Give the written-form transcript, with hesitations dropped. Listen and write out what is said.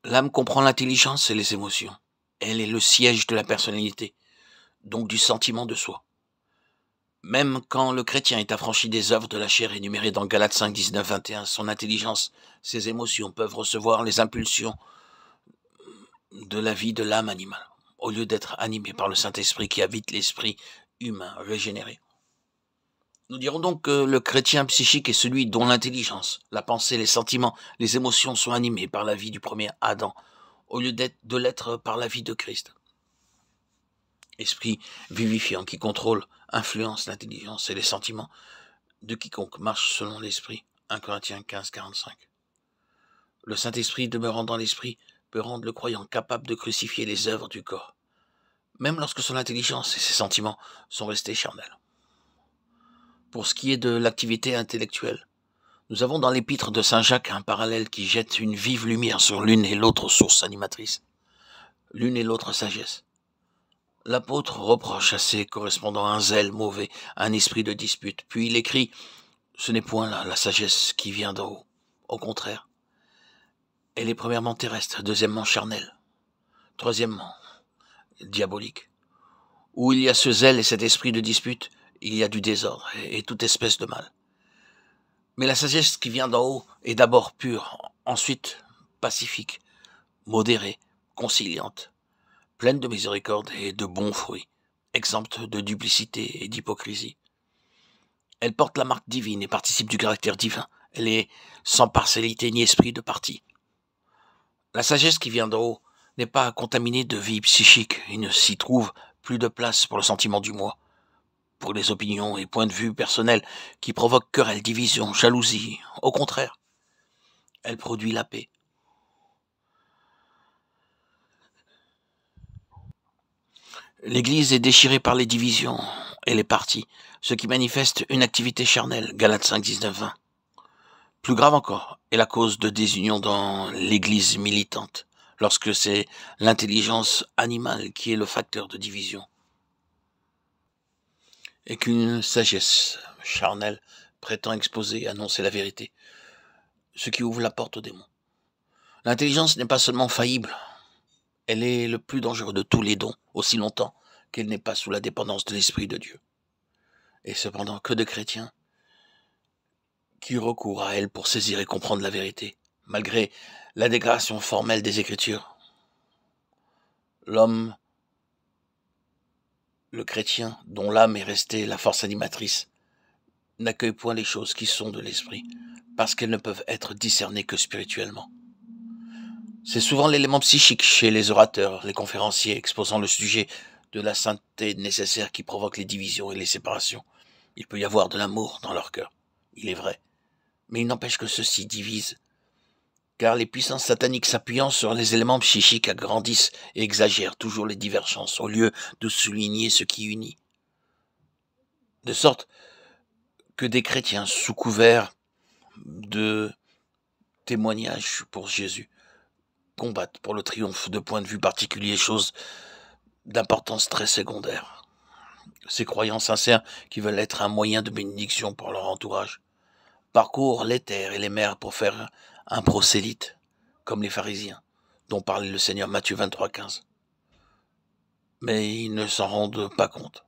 L'âme comprend l'intelligence et les émotions. Elle est le siège de la personnalité, donc du sentiment de soi. Même quand le chrétien est affranchi des œuvres de la chair énumérées dans Galates 5, 19, 21, son intelligence, ses émotions peuvent recevoir les impulsions de la vie de l'âme animale, au lieu d'être animées par le Saint-Esprit qui habite l'esprit humain régénéré. Nous dirons donc que le chrétien psychique est celui dont l'intelligence, la pensée, les sentiments, les émotions sont animés par la vie du premier Adam, au lieu de l'être par la vie de Christ. Esprit vivifiant qui contrôle, influence l'intelligence et les sentiments de quiconque marche selon l'esprit. 1 Corinthiens 15, 45. Le Saint-Esprit demeurant dans l'esprit peut rendre le croyant capable de crucifier les œuvres du corps, même lorsque son intelligence et ses sentiments sont restés charnels. Pour ce qui est de l'activité intellectuelle, nous avons dans l'épître de Saint Jacques un parallèle qui jette une vive lumière sur l'une et l'autre source animatrice, l'une et l'autre sagesse. L'apôtre reproche à ses correspondants un zèle mauvais, un esprit de dispute, puis il écrit « Ce n'est point là la sagesse qui vient d'en haut, au contraire. Elle est premièrement terrestre, deuxièmement charnelle, troisièmement diabolique. Où il y a ce zèle et cet esprit de dispute, il y a du désordre et toute espèce de mal. Mais la sagesse qui vient d'en haut est d'abord pure, ensuite pacifique, modérée, conciliante, pleine de miséricorde et de bons fruits, exempte de duplicité et d'hypocrisie. Elle porte la marque divine et participe du caractère divin. Elle est sans partialité ni esprit de parti. La sagesse qui vient d'en haut n'est pas contaminée de vie psychique. Il ne s'y trouve plus de place pour le sentiment du moi, pour les opinions et points de vue personnels qui provoquent querelles, divisions, jalousie. Au contraire, elle produit la paix. L'Église est déchirée par les divisions et les partis, ce qui manifeste une activité charnelle, Galates 5, 19, 20. Plus grave encore est la cause de désunion dans l'Église militante, lorsque c'est l'intelligence animale qui est le facteur de division, et qu'une sagesse charnelle prétend exposer et annoncer la vérité, ce qui ouvre la porte aux démons. L'intelligence n'est pas seulement faillible, elle est le plus dangereux de tous les dons, aussi longtemps qu'elle n'est pas sous la dépendance de l'Esprit de Dieu. Et cependant, que de chrétiens qui recourent à elle pour saisir et comprendre la vérité, malgré la dégradation formelle des Écritures. L'homme, le chrétien, dont l'âme est restée la force animatrice, n'accueille point les choses qui sont de l'esprit, parce qu'elles ne peuvent être discernées que spirituellement. C'est souvent l'élément psychique chez les orateurs, les conférenciers, exposant le sujet de la sainteté nécessaire qui provoque les divisions et les séparations. Il peut y avoir de l'amour dans leur cœur, il est vrai, mais il n'empêche que ceux-ci divisent, car les puissances sataniques s'appuyant sur les éléments psychiques agrandissent et exagèrent toujours les divergences, au lieu de souligner ce qui unit. De sorte que des chrétiens, sous couvert de témoignages pour Jésus, combattent pour le triomphe de points de vue particuliers, chose d'importance très secondaire. Ces croyants sincères qui veulent être un moyen de bénédiction pour leur entourage parcourent les terres et les mers pour faire un prosélyte, comme les pharisiens, dont parlait le Seigneur Matthieu 23, 15. Mais ils ne s'en rendent pas compte.